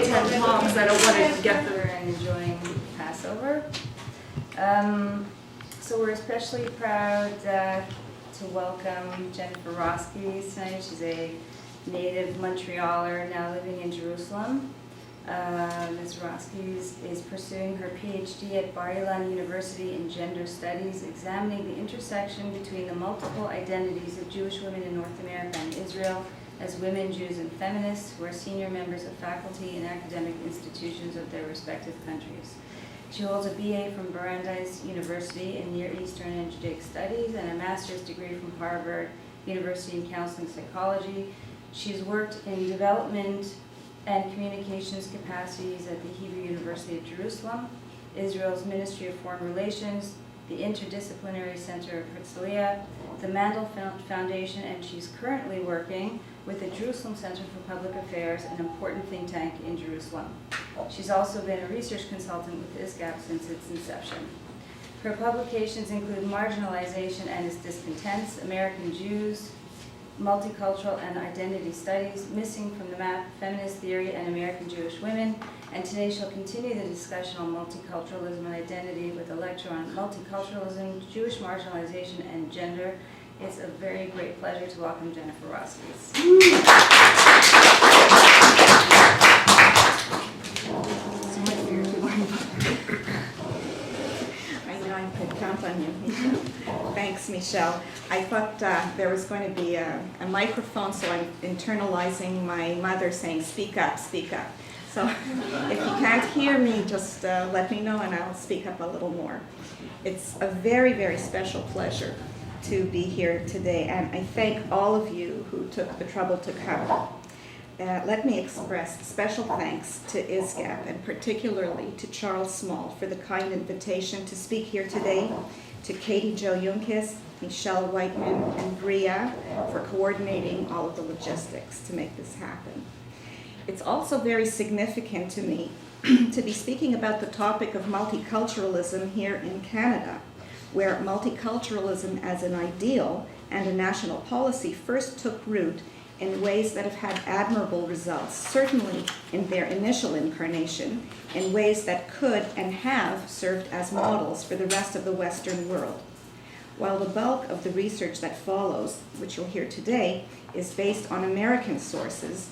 10 talks. I don't want to get them. And enjoying Passover. So we're especially proud to welcome Jennifer Roskies tonight. She's a native Montrealer now living in Jerusalem. Ms. Roskies is pursuing her PhD at Bar-Ilan University in Gender Studies, examining the intersection between the multiple identities of Jewish women in North America and Israel as women, Jews, and feminists who are senior members of faculty in academic institutions of their respective countries. She holds a BA from Brandeis University in Near Eastern and Judaic Studies and a master's degree from Harvard University in Counseling Psychology. She's worked in development and communications capacities at the Hebrew University of Jerusalem, Israel's Ministry of Foreign Relations, the Interdisciplinary Center of Herzliya, the Mandel Foundation, and she's currently working with the Jerusalem Center for Public Affairs, an important think tank in Jerusalem. She's also been a research consultant with ISGAP since its inception. Her publications include Marginalization and Its Discontents, American Jews, Multicultural and Identity Studies, Missing from the Map, Feminist Theory, and American Jewish Women. And today she'll continue the discussion on multiculturalism and identity with a lecture on multiculturalism, Jewish marginalization, and gender. It's a very great pleasure to welcome Jennifer Roskies. I know I could count on you, Michelle. Thanks, Michelle. I thought there was going to be a microphone, so I'm internalizing my mother saying, speak up, speak up. So if you can't hear me, just let me know and I'll speak up a little more. It's a very, very special pleasure to be here today, and I thank all of you who took the trouble to come. Let me express special thanks to ISGAP and particularly to Charles Small for the kind invitation to speak here today, to Katie Jo Junkis, Michelle Whiteman, and Bria for coordinating all of the logistics to make this happen. It's also very significant to me to be speaking about the topic of multiculturalism here in Canada, where multiculturalism as an ideal and a national policy first took root in ways that have had admirable results, certainly in their initial incarnation, in ways that could and have served as models for the rest of the Western world. While the bulk of the research that follows, which you'll hear today, is based on American sources,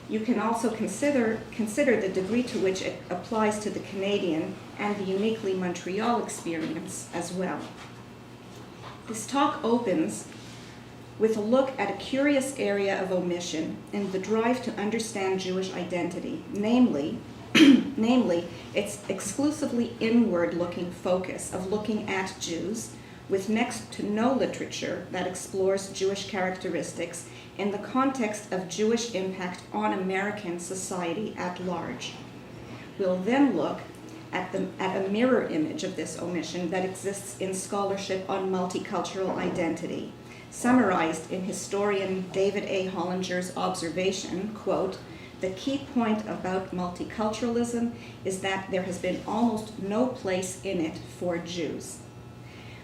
you can also consider the degree to which it applies to the Canadian and the uniquely Montreal experience as well. This talk opens with a look at a curious area of omission in the drive to understand Jewish identity, namely its exclusively inward-looking focus of looking at Jews, with next to no literature that explores Jewish characteristics in the context of Jewish impact on American society at large. We'll then look at a mirror image of this omission that exists in scholarship on multicultural identity, summarized in historian David A. Hollinger's observation, quote, "The key point about multiculturalism is that there has been almost no place in it for Jews."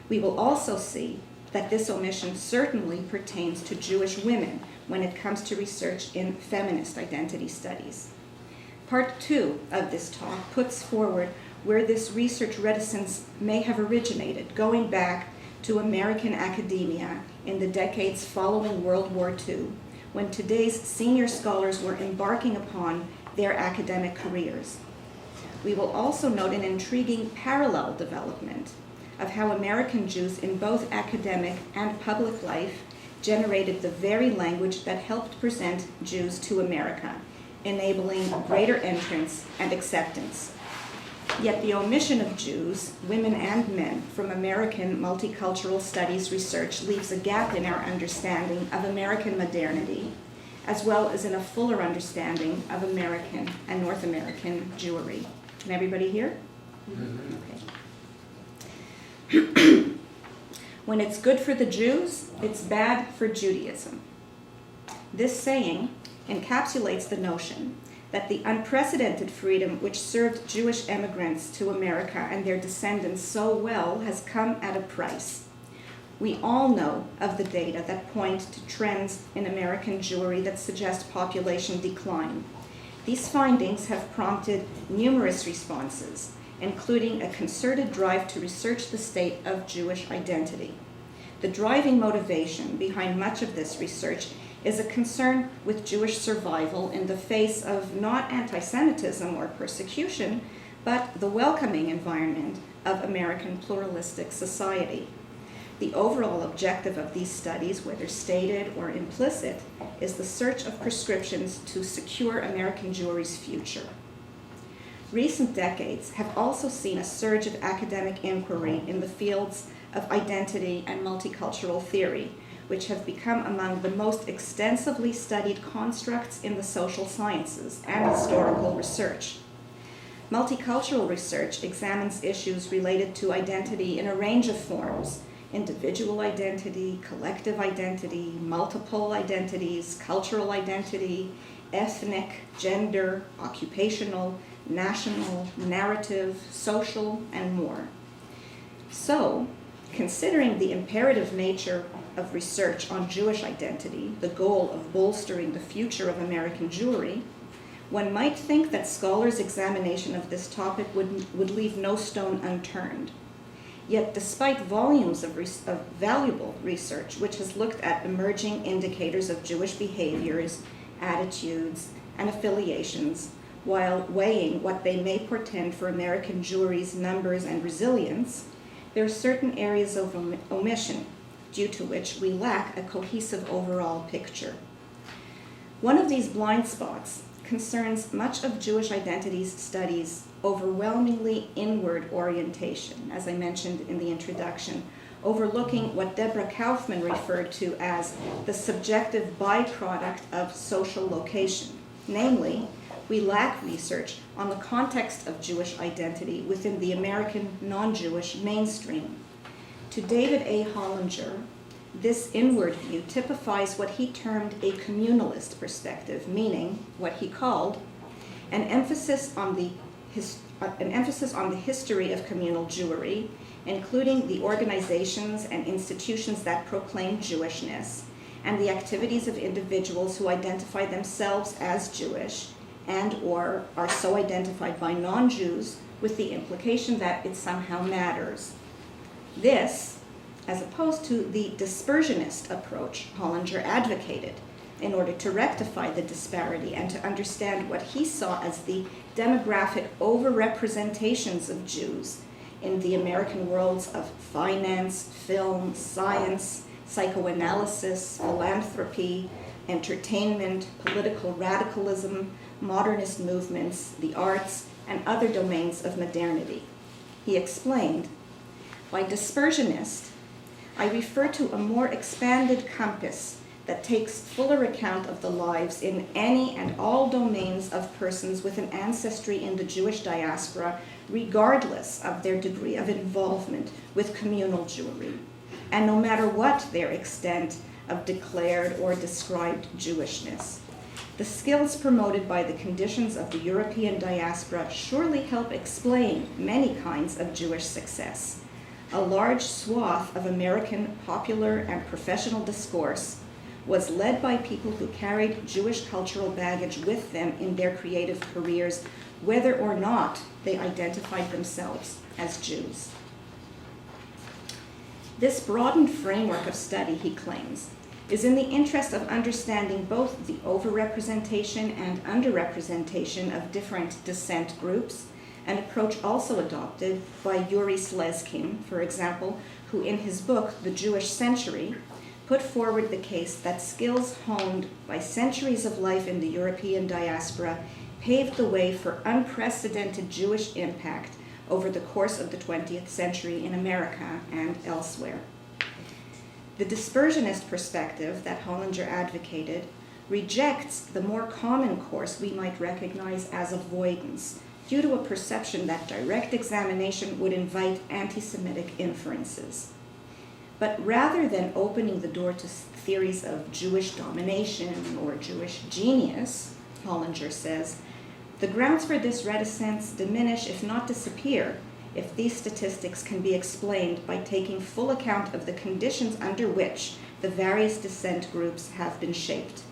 We will also see that this omission certainly pertains to Jewish women when it comes to research in feminist identity studies. Part 2 of this talk puts forward where this research reticence may have originated, going back to American academia in the decades following World War II, when today's senior scholars were embarking upon their academic careers. We will also note an intriguing parallel development of how American Jews in both academic and public life generated the very language that helped present Jews to America, enabling greater entrance and acceptance. Yet the omission of Jews, women and men, from American multicultural studies research leaves a gap in our understanding of American modernity, as well as in a fuller understanding of American and North American Jewry. Can everybody hear? Okay. When it's good for the Jews, it's bad for Judaism. This saying encapsulates the notion that the unprecedented freedom which served Jewish immigrants to America and their descendants so well has come at a price. We all know of the data that point to trends in American Jewry that suggest population decline. These findings have prompted numerous responses, including a concerted drive to research the state of Jewish identity. The driving motivation behind much of this research is a concern with Jewish survival in the face of not anti-Semitism or persecution, but the welcoming environment of American pluralistic society. The overall objective of these studies, whether stated or implicit, is the search of prescriptions to secure American Jewry's future. Recent decades have also seen a surge of academic inquiry in the fields of identity and multicultural theory, which have become among the most extensively studied constructs in the social sciences and historical research. Multicultural research examines issues related to identity in a range of forms: individual identity, collective identity, multiple identities, cultural identity, ethnic, gender, occupational, national, narrative, social, and more. So, considering the imperative nature of research on Jewish identity, the goal of bolstering the future of American Jewry, one might think that scholars' examination of this topic would leave no stone unturned. Yet, despite volumes of valuable research which has looked at emerging indicators of Jewish behaviors, attitudes, and affiliations, while weighing what they may portend for American Jewry's numbers and resilience, there are certain areas of omission, due to which we lack a cohesive overall picture. One of these blind spots concerns much of Jewish identity's studies' overwhelmingly inward orientation, as I mentioned in the introduction, overlooking what Deborah Kaufman referred to as the subjective byproduct of social location. Namely, we lack research on the context of Jewish identity within the American non-Jewish mainstream. To David A. Hollinger, this inward view typifies what he termed a communalist perspective, meaning what he called an emphasis on the history of communal Jewry, including the organizations and institutions that proclaim Jewishness, and the activities of individuals who identify themselves as Jewish and or are so identified by non-Jews, with the implication that it somehow matters. This, as opposed to the dispersionist approach Hollinger advocated in order to rectify the disparity and to understand what he saw as the demographic overrepresentations of Jews in the American worlds of finance, film, science, psychoanalysis, philanthropy, entertainment, political radicalism, modernist movements, the arts, and other domains of modernity. He explained, by dispersionist, I refer to a more expanded compass that takes fuller account of the lives in any and all domains of persons with an ancestry in the Jewish diaspora, regardless of their degree of involvement with communal Jewry, and no matter what their extent of declared or described Jewishness. The skills promoted by the conditions of the European diaspora surely help explain many kinds of Jewish success. A large swath of American popular and professional discourse was led by people who carried Jewish cultural baggage with them in their creative careers, whether or not they identified themselves as Jews. This broadened framework of study, he claims, is in the interest of understanding both the overrepresentation and underrepresentation of different descent groups, an approach also adopted by Yuri Slezkin, for example, who in his book, The Jewish Century, put forward the case that skills honed by centuries of life in the European diaspora paved the way for unprecedented Jewish impact over the course of the 20th century in America and elsewhere. The dispersionist perspective that Hollinger advocated rejects the more common course we might recognize as avoidance, due to a perception that direct examination would invite anti-Semitic inferences. But rather than opening the door to theories of Jewish domination or Jewish genius, Hollinger says, the grounds for this reticence diminish, if not disappear, if these statistics can be explained by taking full account of the conditions under which the various descent groups have been shaped.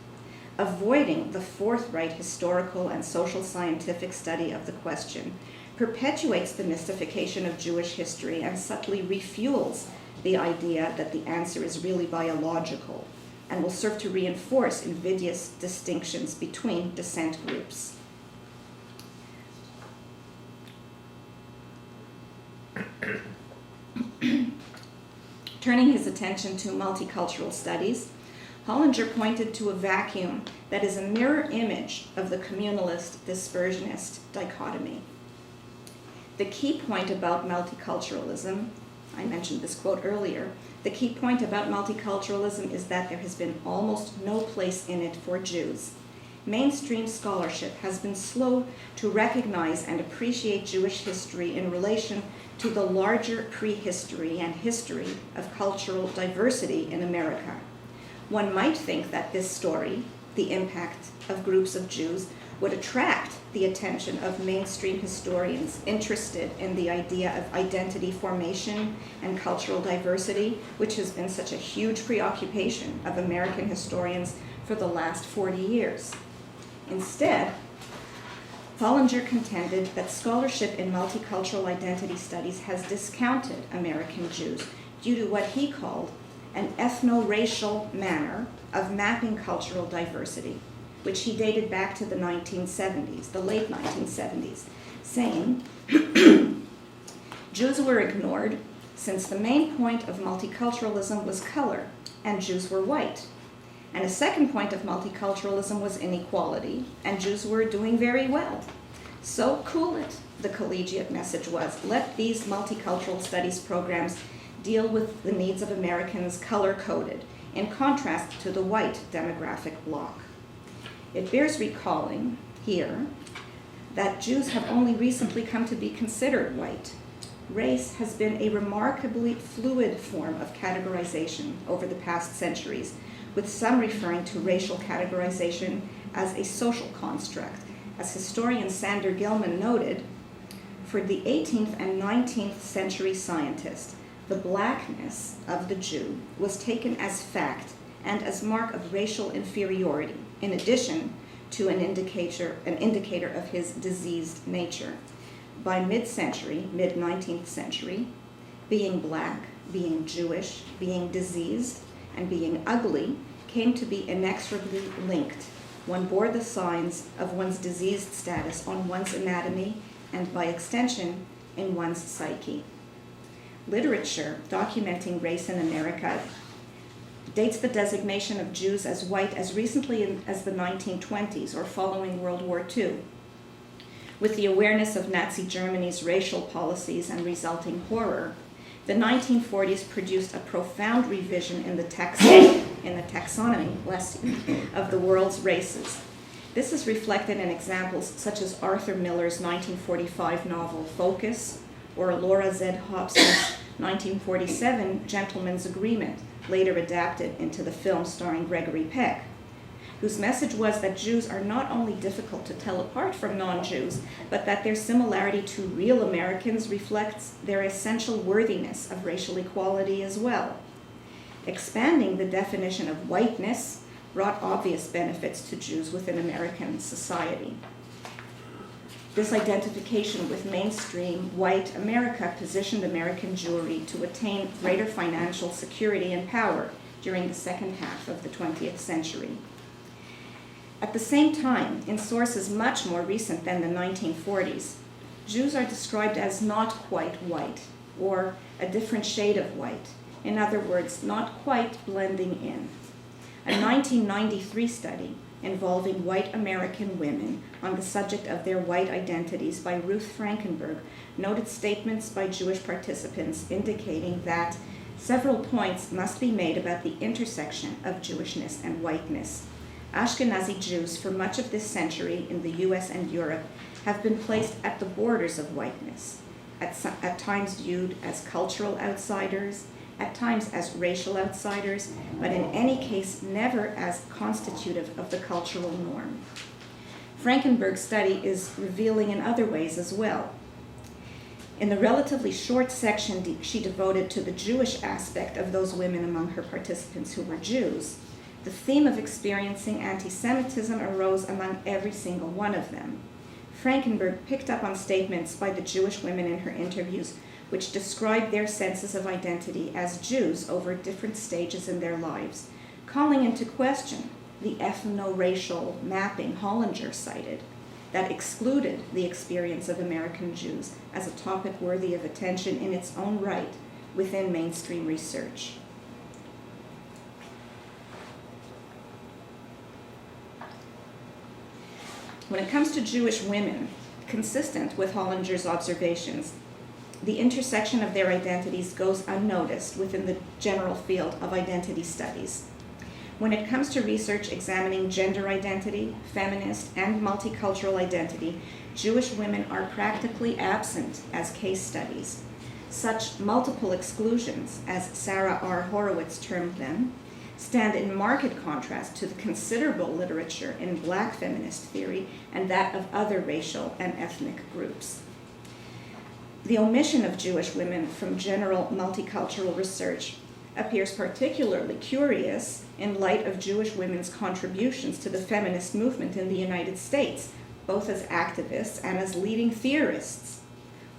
avoiding the forthright historical and social scientific study of the question, perpetuates the mystification of Jewish history and subtly refuels the idea that the answer is really biological, and will serve to reinforce invidious distinctions between descent groups. Turning his attention to multicultural studies, Hollinger pointed to a vacuum that is a mirror image of the communalist-dispersionist dichotomy. The key point about multiculturalism, I mentioned this quote earlier, the key point about multiculturalism is that there has been almost no place in it for Jews. Mainstream scholarship has been slow to recognize and appreciate Jewish history in relation to the larger prehistory and history of cultural diversity in America. One might think that this story, the impact of groups of Jews, would attract the attention of mainstream historians interested in the idea of identity formation and cultural diversity, which has been such a huge preoccupation of American historians for the last 40 years. Instead, Hollinger contended that scholarship in multicultural identity studies has discounted American Jews due to what he called an ethno-racial manner of mapping cultural diversity, which he dated back to the 1970s, the late 1970s, saying, Jews were ignored since the main point of multiculturalism was color, and Jews were white. And a second point of multiculturalism was inequality, and Jews were doing very well. So cool it, the collegiate message was. Let these multicultural studies programs deal with the needs of Americans color-coded, in contrast to the white demographic bloc. It bears recalling here that Jews have only recently come to be considered white. Race has been a remarkably fluid form of categorization over the past centuries, with some referring to racial categorization as a social construct. As historian Sander Gilman noted, for the 18th and 19th century scientist, the blackness of the Jew was taken as fact and as mark of racial inferiority, in addition to an indicator of his diseased nature. By mid-century, mid-19th century, being black, being Jewish, being diseased, and being ugly came to be inexorably linked. One bore the signs of one's diseased status on one's anatomy and, by extension, in one's psyche. Literature documenting race in America dates the designation of Jews as white as recently as the 1920s or following World War II. With the awareness of Nazi Germany's racial policies and resulting horror, the 1940s produced a profound revision in the taxonomy of the world's races. This is reflected in examples such as Arthur Miller's 1945 novel Focus, or Laura Z. Hobson's 1947 Gentleman's Agreement, later adapted into the film starring Gregory Peck, whose message was that Jews are not only difficult to tell apart from non-Jews, but that their similarity to real Americans reflects their essential worthiness of racial equality as well. Expanding the definition of whiteness brought obvious benefits to Jews within American society. This identification with mainstream white America positioned American Jewry to attain greater financial security and power during the second half of the 20th century. At the same time, in sources much more recent than the 1940s, Jews are described as not quite white, or a different shade of white. In other words, not quite blending in. A 1993 study involving white American women on the subject of their white identities by Ruth Frankenberg noted statements by Jewish participants indicating that several points must be made about the intersection of Jewishness and whiteness. Ashkenazi Jews for much of this century in the US and Europe have been placed at the borders of whiteness, at times viewed as cultural outsiders, at times as racial outsiders, but in any case never as constitutive of the cultural norm. Frankenberg's study is revealing in other ways as well. In the relatively short section she devoted to the Jewish aspect of those women among her participants who were Jews, The theme of experiencing anti-Semitism arose among every single one of them. Frankenberg picked up on statements by the Jewish women in her interviews which described their senses of identity as Jews over different stages in their lives, calling into question the ethno-racial mapping Hollinger cited that excluded the experience of American Jews as a topic worthy of attention in its own right within mainstream research. When it comes to Jewish women, consistent with Hollinger's observations, the intersection of their identities goes unnoticed within the general field of identity studies. When it comes to research examining gender identity, feminist, and multicultural identity, Jewish women are practically absent as case studies. Such multiple exclusions, as Sarah R. Horowitz termed them, stand in marked contrast to the considerable literature in Black feminist theory and that of other racial and ethnic groups. The omission of Jewish women from general multicultural research appears particularly curious in light of Jewish women's contributions to the feminist movement in the United States, both as activists and as leading theorists.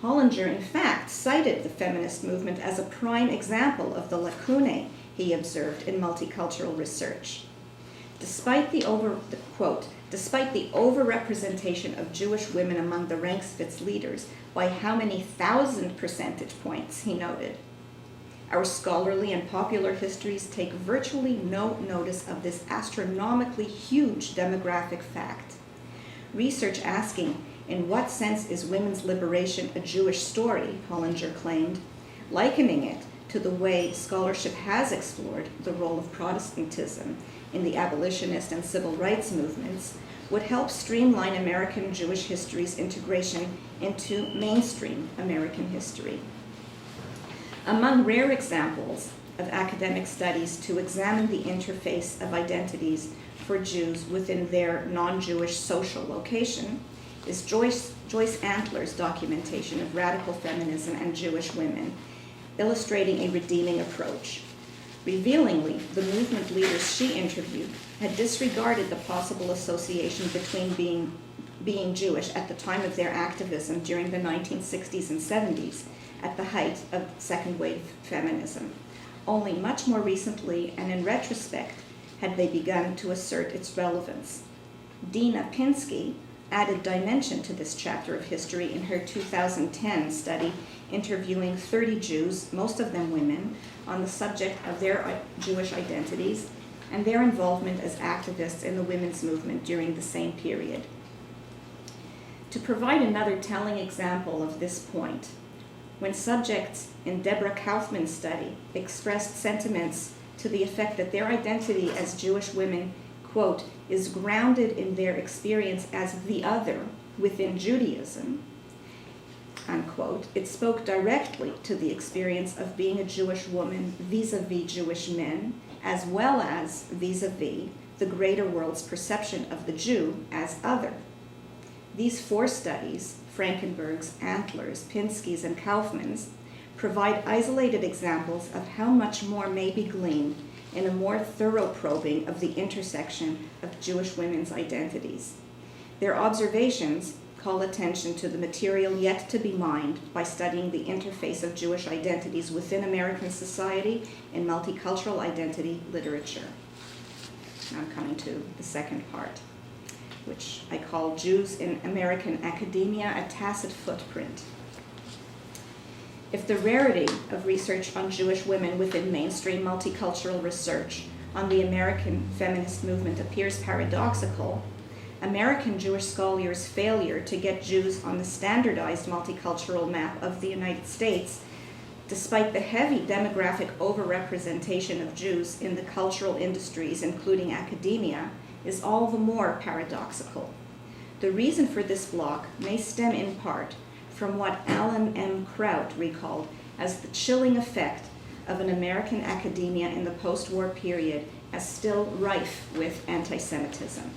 Hollinger, in fact, cited the feminist movement as a prime example of the lacunae he observed in multicultural research. Despite the overrepresentation of Jewish women among the ranks of its leaders by how many thousand percentage points, he noted, our scholarly and popular histories take virtually no notice of this astronomically huge demographic fact. Research asking, in what sense is women's liberation a Jewish story, Hollinger claimed, likening it to the way scholarship has explored the role of Protestantism in the abolitionist and civil rights movements, would help streamline American Jewish history's integration into mainstream American history. Among rare examples of academic studies to examine the interface of identities for Jews within their non-Jewish social location is Joyce Antler's documentation of radical feminism and Jewish women, illustrating a redeeming approach. Revealingly, the movement leaders she interviewed had disregarded the possible association between being Jewish at the time of their activism during the 1960s and 70s, at the height of second wave feminism. Only much more recently, and in retrospect, had they begun to assert its relevance. Dina Pinsky added dimension to this chapter of history in her 2010 study interviewing 30 Jews, most of them women, on the subject of their Jewish identities and their involvement as activists in the women's movement during the same period. To provide another telling example of this point, when subjects in Deborah Kaufman's study expressed sentiments to the effect that their identity as Jewish women, quote, is grounded in their experience as the other within Judaism, unquote, it spoke directly to the experience of being a Jewish woman vis-a-vis Jewish men, as well as vis-a-vis the greater world's perception of the Jew as other. These four studies, Frankenberg's, Antler's, Pinsky's, and Kaufman's, provide isolated examples of how much more may be gleaned in a more thorough probing of the intersection of Jewish women's identities. Their observations call attention to the material yet to be mined by studying the interface of Jewish identities within American society in multicultural identity literature. Now I'm coming to the second part, which I call Jews in American Academia, a Tacit Footprint. If the rarity of research on Jewish women within mainstream multicultural research on the American feminist movement appears paradoxical, American Jewish scholars' failure to get Jews on the standardized multicultural map of the United States, despite the heavy demographic overrepresentation of Jews in the cultural industries, including academia, is all the more paradoxical. The reason for this block may stem in part from what Alan M. Kraut recalled as the chilling effect of an American academia in the post-war period as still rife with anti-Semitism.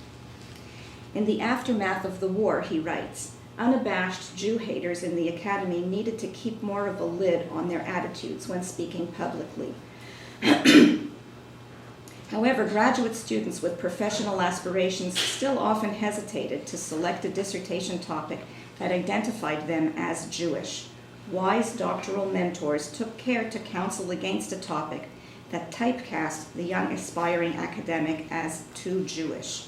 In the aftermath of the war, he writes, unabashed Jew haters in the academy needed to keep more of a lid on their attitudes when speaking publicly. However, graduate students with professional aspirations still often hesitated to select a dissertation topic that identified them as Jewish. Wise doctoral mentors took care to counsel against a topic that typecast the young aspiring academic as too Jewish.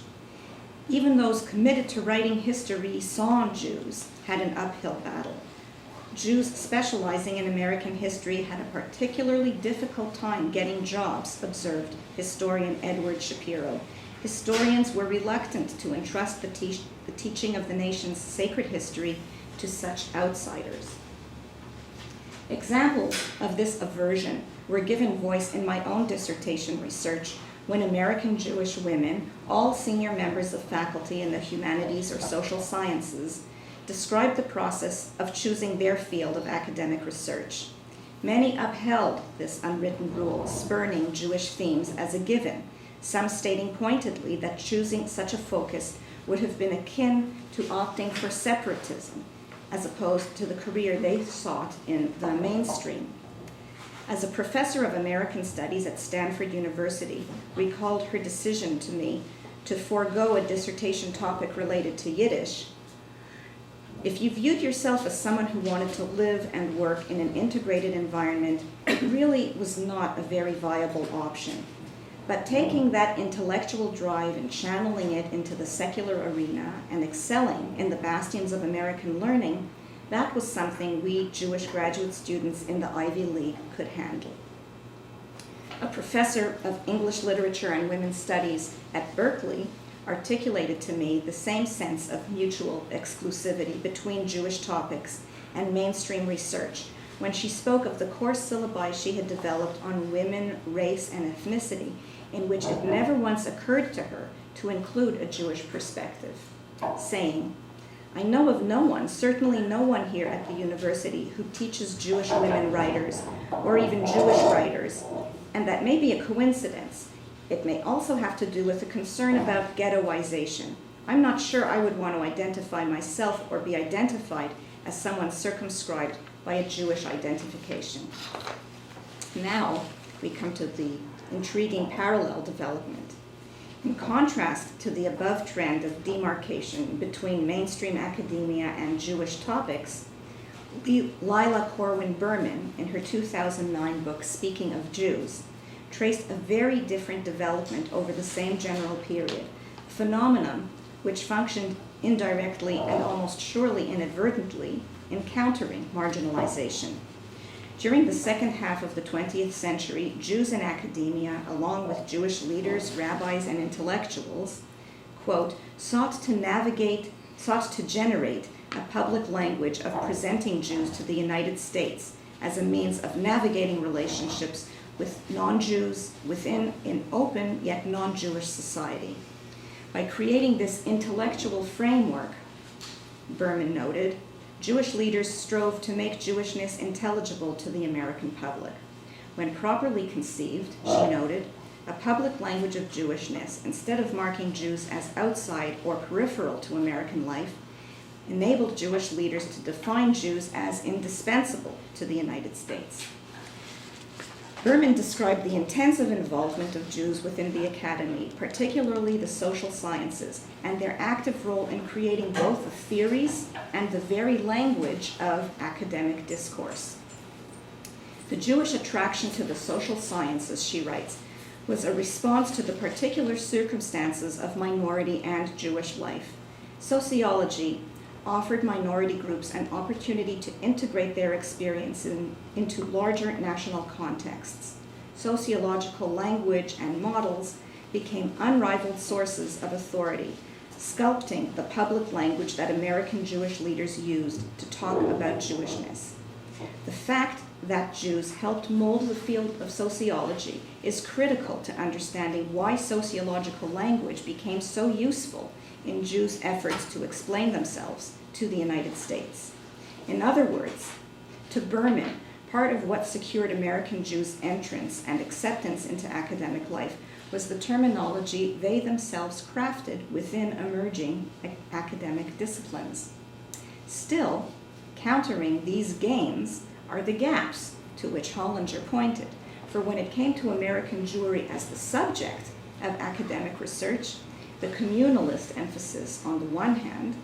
Even those committed to writing history sans Jews had an uphill battle. Jews specializing in American history had a particularly difficult time getting jobs, observed historian Edward Shapiro. Historians were reluctant to entrust the teaching of the nation's sacred history to such outsiders. Examples of this aversion were given voice in my own dissertation research when American Jewish women, all senior members of faculty in the humanities or social sciences, described the process of choosing their field of academic research. Many upheld this unwritten rule, spurning Jewish themes as a given, some stating pointedly that choosing such a focus would have been akin to opting for separatism, as opposed to the career they sought in the mainstream. As a professor of American Studies at Stanford University recalled her decision to me to forego a dissertation topic related to Yiddish, if you viewed yourself as someone who wanted to live and work in an integrated environment, it really was not a very viable option. But taking that intellectual drive and channeling it into the secular arena and excelling in the bastions of American learning, that was something we Jewish graduate students in the Ivy League could handle. A professor of English literature and women's studies at Berkeley articulated to me the same sense of mutual exclusivity between Jewish topics and mainstream research when she spoke of the course syllabi she had developed on women, race, and ethnicity, in which it never once occurred to her to include a Jewish perspective, saying, "I know of no one, certainly no one here at the university, who teaches Jewish women writers, or even Jewish writers, and that may be a coincidence. It may also have to do with a concern about ghettoization. I'm not sure I would want to identify myself or be identified as someone circumscribed by a Jewish identification." Now we come to the intriguing parallel development. In contrast to the above trend of demarcation between mainstream academia and Jewish topics, Lila Corwin Berman, in her 2009 book, Speaking of Jews, traced a very different development over the same general period, a phenomenon which functioned indirectly and almost surely inadvertently in countering marginalization. During the second half of the 20th century, Jews in academia, along with Jewish leaders, rabbis, and intellectuals, quote, sought to generate a public language of presenting Jews to the United States as a means of navigating relationships with non-Jews within an open yet non-Jewish society. By creating this intellectual framework, Berman noted, Jewish leaders strove to make Jewishness intelligible to the American public. When properly conceived, she noted, a public language of Jewishness, instead of marking Jews as outside or peripheral to American life, enabled Jewish leaders to define Jews as indispensable to the United States. Berman described the intensive involvement of Jews within the academy, particularly the social sciences, and their active role in creating both the theories and the very language of academic discourse. The Jewish attraction to the social sciences, she writes, was a response to the particular circumstances of minority and Jewish life. Sociology offered minority groups an opportunity to integrate their experience into larger national contexts. Sociological language and models became unrivaled sources of authority, sculpting the public language that American Jewish leaders used to talk about Jewishness. The fact that Jews helped mold the field of sociology is critical to understanding why sociological language became so useful in Jews' efforts to explain themselves to the United States. In other words, to Berman, part of what secured American Jews' entrance and acceptance into academic life was the terminology they themselves crafted within emerging academic disciplines. Still, countering these gains are the gaps to which Hollinger pointed, for when it came to American Jewry as the subject, of academic research, the communalist emphasis on the one hand,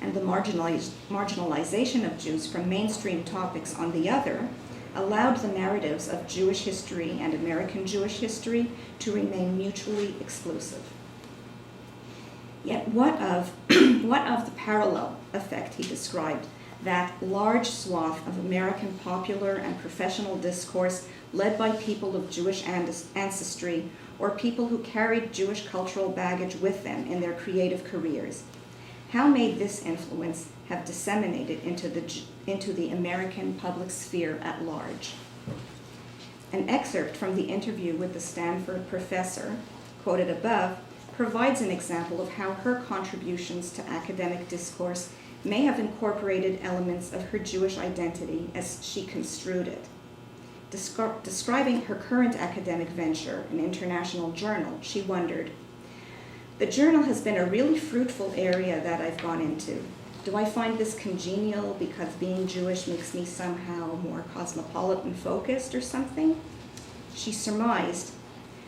and the marginalization of Jews from mainstream topics on the other, allowed the narratives of Jewish history and American Jewish history to remain mutually exclusive. Yet what of the parallel effect he described, that large swath of American popular and professional discourse led by people of Jewish ancestry or people who carried Jewish cultural baggage with them in their creative careers? How may this influence have disseminated into the American public sphere at large? An excerpt from the interview with the Stanford professor, quoted above, provides an example of how her contributions to academic discourse may have incorporated elements of her Jewish identity as she construed it. Describing her current academic venture, an international journal, she wondered, "The journal has been a really fruitful area that I've gone into. Do I find this congenial because being Jewish makes me somehow more cosmopolitan focused or something?" She surmised,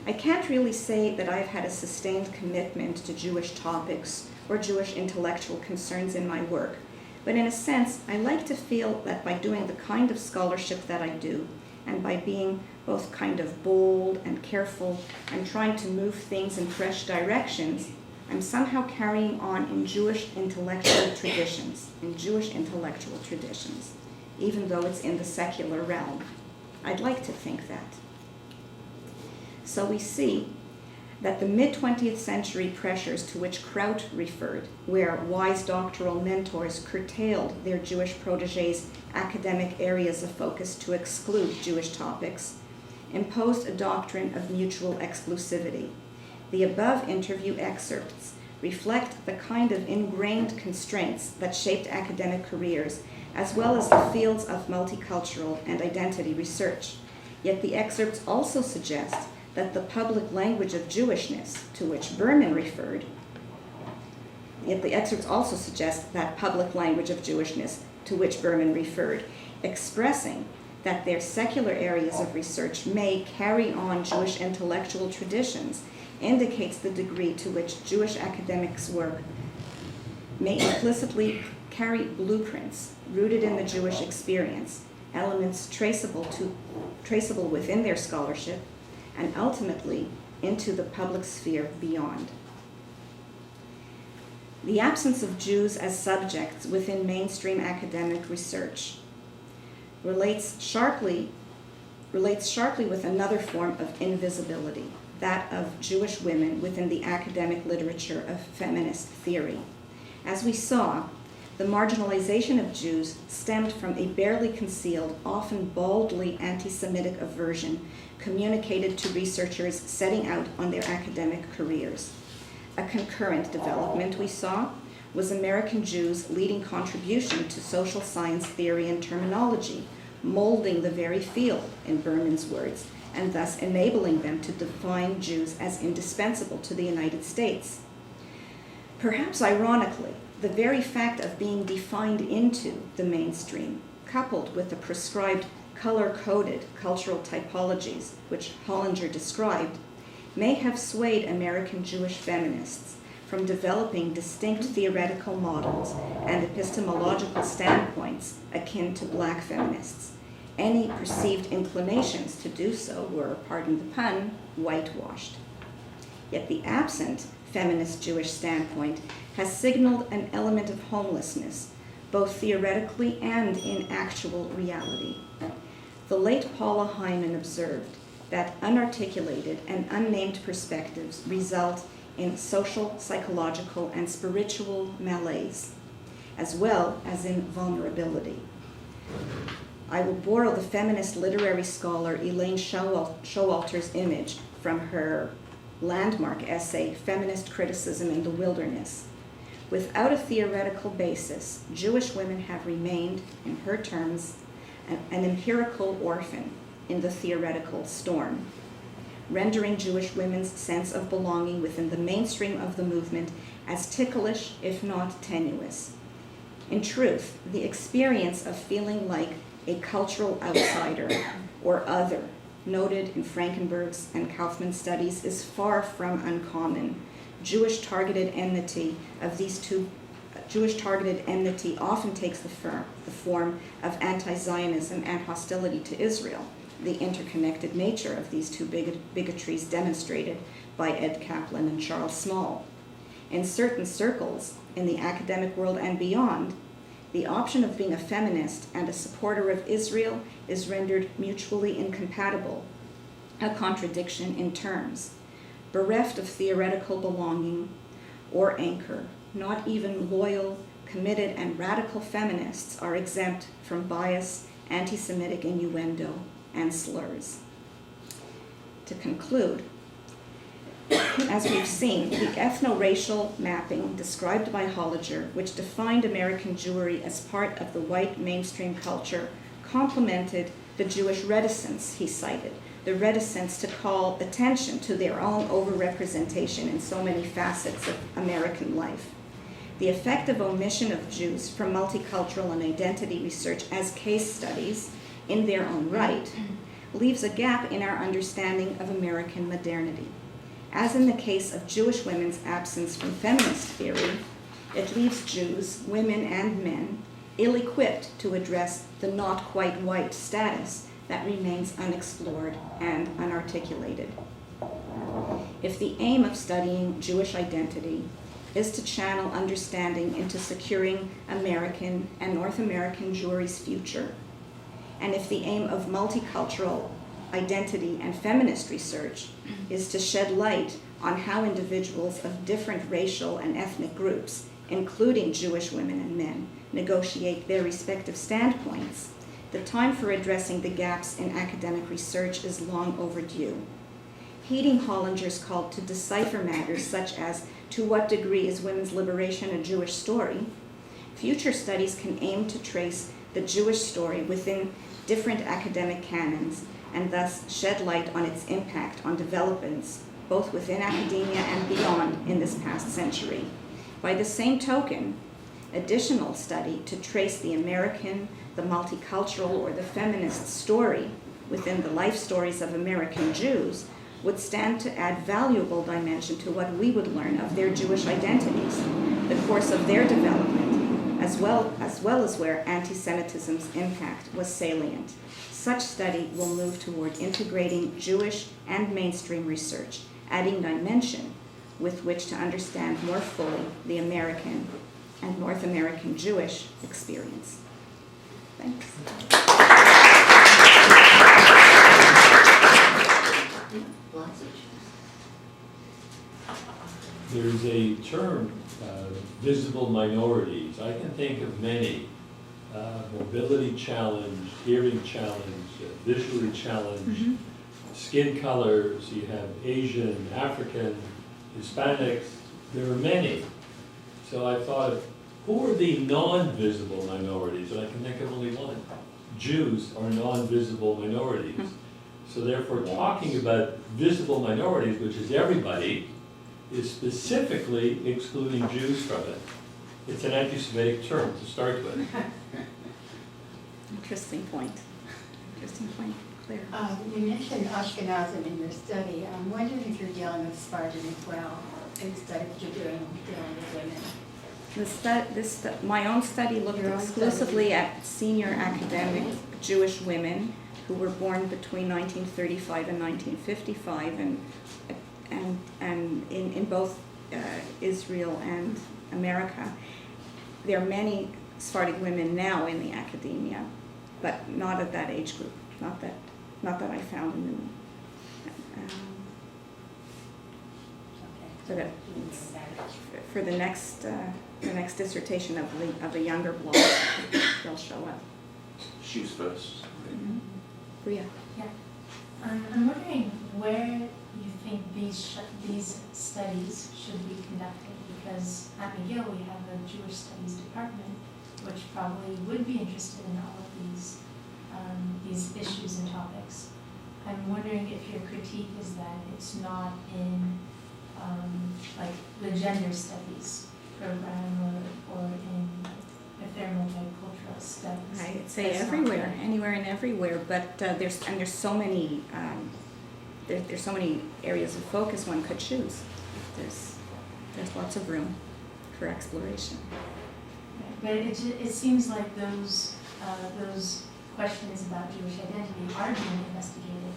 "I can't really say that I've had a sustained commitment to Jewish topics or Jewish intellectual concerns in my work, but in a sense, I like to feel that by doing the kind of scholarship that I do, and by being both kind of bold and careful and trying to move things in fresh directions, I'm somehow carrying on in Jewish intellectual traditions, even though it's in the secular realm. I'd like to think that." So we see that the mid-20th century pressures to which Kraut referred, where wise doctoral mentors curtailed their Jewish protégés' academic areas of focus to exclude Jewish topics, imposed a doctrine of mutual exclusivity. The above interview excerpts reflect the kind of ingrained constraints that shaped academic careers, as well as the fields of multicultural and identity research. Yet the excerpts also suggest that the public language of Jewishness, to which Berman referred, expressing that their secular areas of research may carry on Jewish intellectual traditions, indicates the degree to which Jewish academics' work may implicitly carry blueprints rooted in the Jewish experience, elements traceable within their scholarship, and ultimately into the public sphere beyond. The absence of Jews as subjects within mainstream academic research relates sharply with another form of invisibility, that of Jewish women within the academic literature of feminist theory. As we saw, the marginalization of Jews stemmed from a barely concealed, often baldly anti-Semitic aversion communicated to researchers setting out on their academic careers. A concurrent development we saw was American Jews' leading contribution to social science theory and terminology, molding the very field, in Berman's words, and thus enabling them to define Jews as indispensable to the United States. Perhaps ironically, the very fact of being defined into the mainstream, coupled with the prescribed color-coded cultural typologies which Hollinger described, may have swayed American Jewish feminists from developing distinct theoretical models and epistemological standpoints akin to Black feminists. Any perceived inclinations to do so were, pardon the pun, whitewashed. Yet the absent feminist Jewish standpoint has signaled an element of homelessness, both theoretically and in actual reality. The late Paula Hyman observed that unarticulated and unnamed perspectives result in social, psychological, and spiritual malaise, as well as in vulnerability. I will borrow the feminist literary scholar Elaine Showalter's image from her landmark essay, Feminist Criticism in the Wilderness. Without a theoretical basis, Jewish women have remained, in her terms, an empirical orphan in the theoretical storm, rendering Jewish women's sense of belonging within the mainstream of the movement as ticklish, if not tenuous. In truth, the experience of feeling like a cultural outsider or other noted in Frankenberg's and Kaufman's studies, is far from uncommon. Jewish targeted enmity often takes the form of anti-Zionism and hostility to Israel, the interconnected nature of these two bigotries demonstrated by Ed Kaplan and Charles Small. In certain circles, in the academic world and beyond, the option of being a feminist and a supporter of Israel is rendered mutually incompatible, a contradiction in terms. Bereft of theoretical belonging or anchor, not even loyal, committed, and radical feminists are exempt from bias, anti-Semitic innuendo, and slurs. To conclude, as we've seen, the ethno-racial mapping described by Holliger, which defined American Jewry as part of the white mainstream culture, complemented the Jewish reticence he cited, the reticence to call attention to their own overrepresentation in so many facets of American life. The effective omission of Jews from multicultural and identity research as case studies in their own right leaves a gap in our understanding of American modernity. As in the case of Jewish women's absence from feminist theory, it leaves Jews, women and men, ill-equipped to address the not quite white status that remains unexplored and unarticulated. If the aim of studying Jewish identity is to channel understanding into securing American and North American Jewry's future, and if the aim of multicultural identity and feminist research is to shed light on how individuals of different racial and ethnic groups, including Jewish women and men, negotiate their respective standpoints, the time for addressing the gaps in academic research is long overdue. Heeding Hollinger's call to decipher matters such as to what degree is women's liberation a Jewish story, future studies can aim to trace the Jewish story within different academic canons and thus shed light on its impact on developments both within academia and beyond in this past century. By the same token, additional study to trace the American, the multicultural, or the feminist story within the life stories of American Jews would stand to add valuable dimension to what we would learn of their Jewish identities, the course of their development, as well as where anti-Semitism's impact was salient. Such study will move toward integrating Jewish and mainstream research, adding dimension with which to understand more fully the American and North American Jewish experience. Thanks. There's a term, visible minorities. I can think of many. Mobility challenged, hearing challenged, visually challenged, skin colors. You have Asian, African, Hispanics. There are many. So I thought, who are the non-visible minorities? And I can think of only one. Jews are non-visible minorities. So therefore, talking about visible minorities, which is everybody, is specifically excluding Jews from it. It's an anti-Semitic term to start with. Interesting point. Interesting point. Claire. You mentioned Ashkenazim in your study. I'm wondering if you're dealing with Spartan as well, in the study that you're dealing with women. My own study looked exclusively at senior academic Jewish women who were born between 1935 and 1955, and in both Israel and America. There are many Sephardic women now in the academia, but not at that age group. Not that I found in the. For the next dissertation of the younger block, they'll show up. Shoes first. Mm-hmm. Bria. Yeah. I'm wondering where you think these studies should be conducted, because at McGill we have a Jewish Studies department, which probably would be interested in all of these issues and topics. I'm wondering if your critique is that it's not in like the gender studies program or in if they're multicultural studies. Right. say That's not everywhere, fair. anywhere and everywhere, but there's so many, there's so many areas of focus one could choose. There's lots of room for exploration. But it seems like those questions about Jewish identity are being investigated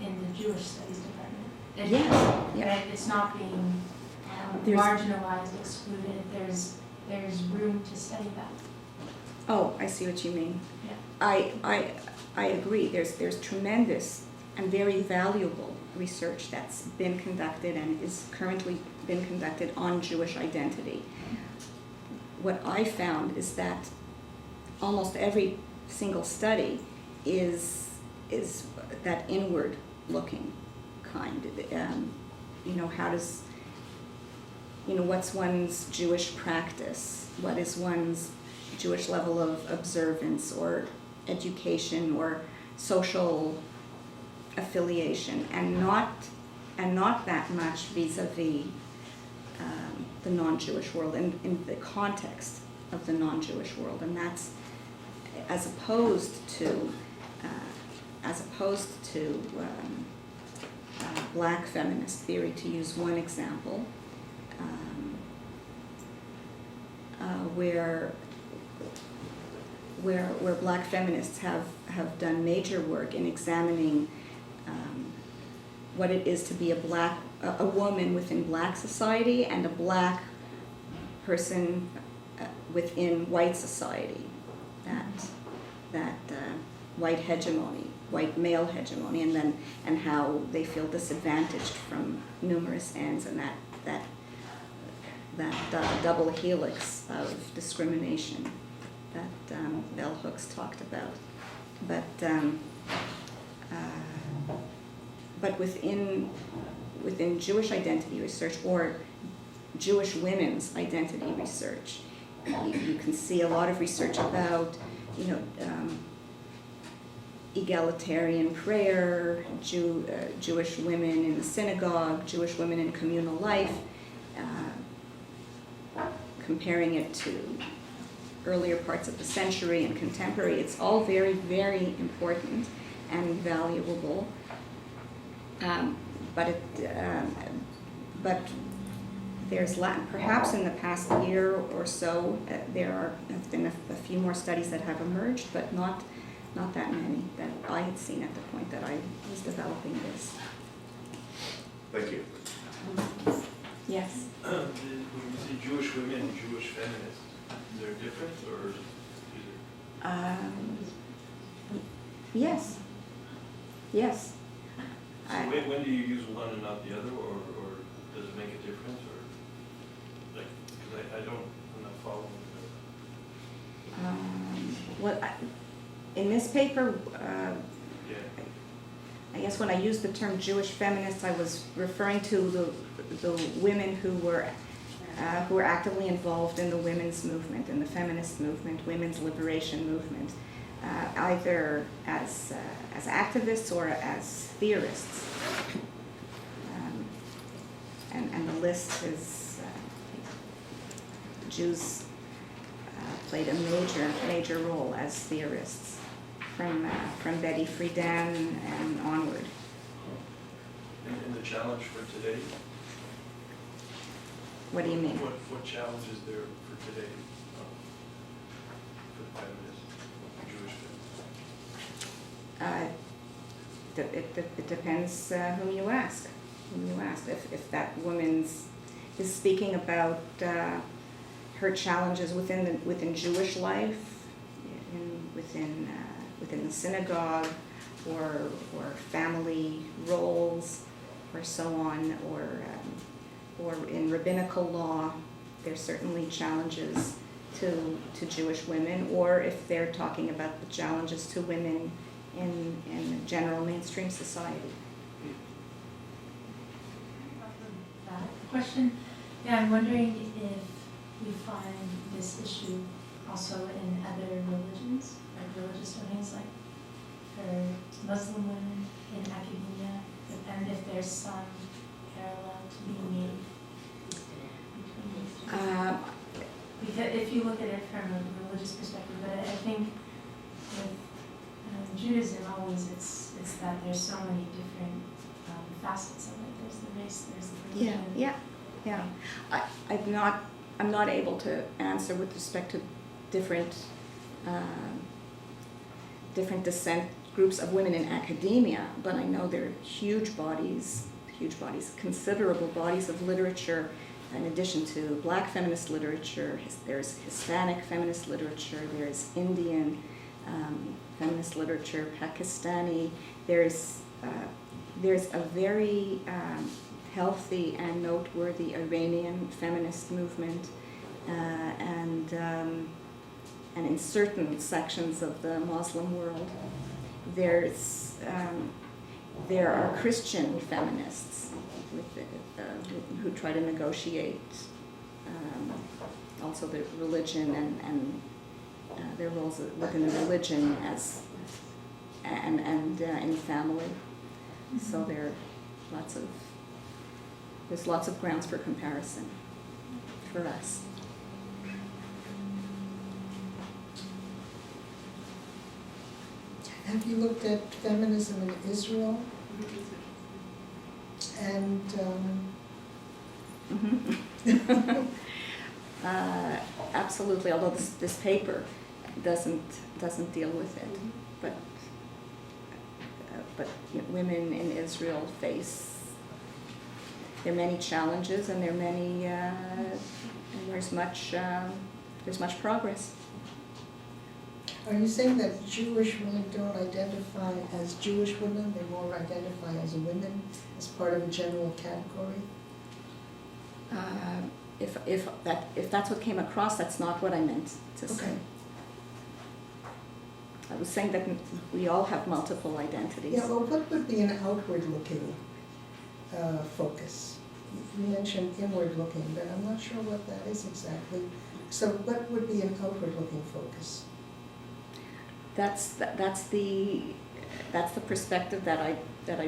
in the Jewish Studies department. Yes, yeah. Right? It's not being There's- marginalized, excluded. There's room to study that. Oh, I see what you mean. Yeah. I agree. There's tremendous and very valuable research that's been conducted and is currently been conducted on Jewish identity. What I found is that almost every single study is that inward-looking kind. How does, what's one's Jewish practice? What is one's Jewish level of observance or education or social affiliation, and not that much vis-a-vis the non-Jewish world, in the context of the non-Jewish world, and that's as opposed to black feminist theory, to use one example, where black feminists have done major work in examining what it is to be a woman within black society and a black person within white society. That white hegemony, white male hegemony, and how they feel disadvantaged from numerous ends, and that double helix of discrimination that Bell Hooks talked about. But within Jewish identity research or Jewish women's identity research, you can see a lot of research about egalitarian prayer, Jewish women in the synagogue, Jewish women in communal life, comparing it to earlier parts of the century and contemporary. It's all very, very important and valuable. But there's perhaps in the past year or so there have been a few more studies that have emerged, but not that many that I had seen at the point that I was developing this. Thank you. Yes. When you say Jewish women and Jewish feminists, is there a difference, or is it? Yes. Yes. So when do you use one and not the other, or does it make a difference, or like, because I'm not following. In this paper, Yeah. I guess when I used the term Jewish feminists, I was referring to the women who were actively involved in the women's movement, in the feminist movement, women's liberation movement, either as activists or as theorists. And the list is Jews played a major role as theorists from Betty Friedan and onward. And the challenge for today? What do you mean? What challenge is there for today for the feminists, Jewish feminists? It depends whom you ask. If that woman is speaking about her challenges within Jewish life, within the synagogue, or family roles, or so on, or in rabbinical law, there's certainly challenges to Jewish women, or if they're talking about the challenges to women in general mainstream society. Question, I'm wondering if we find this issue also in other religions, like religious domains, like for Muslim women in academia, and if there's some parallel to be made between these two. Because if you look at it from a religious perspective, but I think with Judaism, always it's that there's so many different facets of it. There's the race, there's the religion. Yeah. I'm not able to answer with respect to different descent groups of women in academia, but I know there are huge bodies, considerable bodies of literature. In addition to Black feminist literature, there's Hispanic feminist literature, there's Indian feminist literature, Pakistani. There's a very healthy and noteworthy Iranian feminist movement, and in certain sections of the Muslim world, there are Christian feminists who try to negotiate also the religion and their roles within the religion and in family. So there's lots of grounds for comparison for us. Have you looked at feminism in Israel? And absolutely, although this paper doesn't deal with it, but women in Israel there are many challenges, and there's much progress. are you saying that Jewish women don't identify as Jewish women, they more identify as women, as part of a general category? If that's what came across, that's not what I meant to say. Okay. I was saying that we all have multiple identities. Yeah, well, what would be an outward-looking focus? You mentioned inward-looking, but I'm not sure what that is exactly. So what would be an outward-looking focus? That's the perspective that I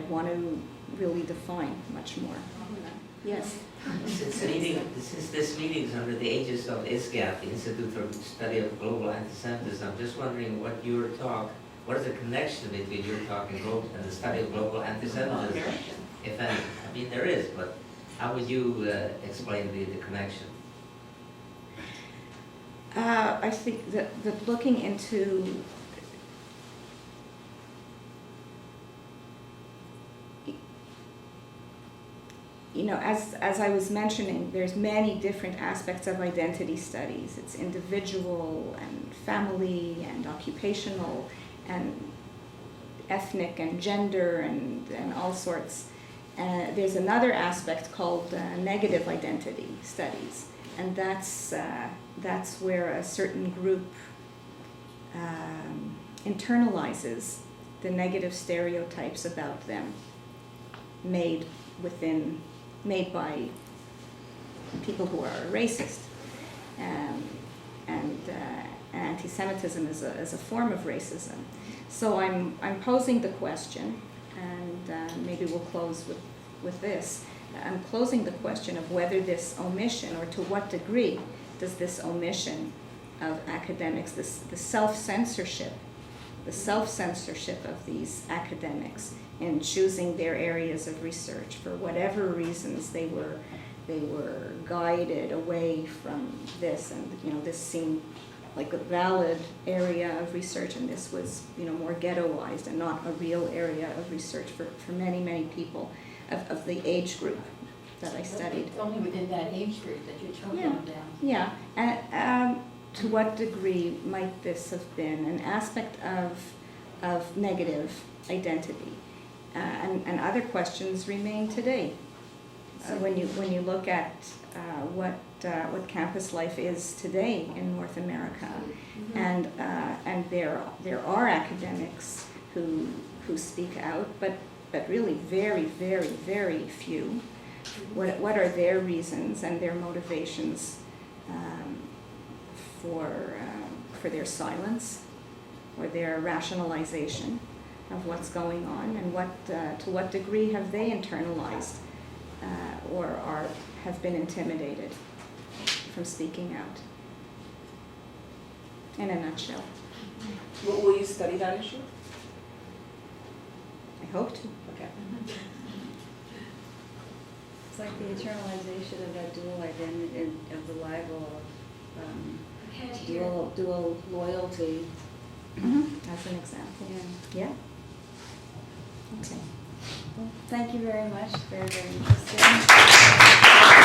want to really define much more. Yes. Since this meeting is under the aegis of ISGAP, the Institute for Study of Global Antisemitism, I'm just wondering what is the connection between your talk and the study of global antisemitism, if any? I mean, there is, but how would you explain the connection? I think that looking into as I was mentioning, there's many different aspects of identity studies. It's individual and family and occupational and ethnic and gender and all sorts. There's another aspect called negative identity studies, and that's where a certain group internalizes the negative stereotypes about them made by people who are racist, and anti-Semitism is a form of racism. So I'm posing the question, and maybe we'll close with this. I'm closing the question of whether this omission, or to what degree does this omission of academics, the self-censorship of these academics in choosing their areas of research, for whatever reasons they were guided away from this, and this seemed like a valid area of research, and this was more ghettoized and not a real area of research for many people of the age group that I studied. It's only within that age group that you're talking about. Yeah, and to what degree might this have been an aspect of negative identity? And other questions remain today. When you look at what campus life is today in North America, and there are academics who speak out, but really very few. What are their reasons and their motivations for their silence or their rationalization of what's going on, and to what degree have they internalized or have been intimidated from speaking out? in a nutshell. Will you study that issue? I hope to. Okay. It's like the internalization of that dual identity, of the libel, dual loyalty. As an example. Yeah. Yeah. Okay. Well, thank you very much. Very, very interesting.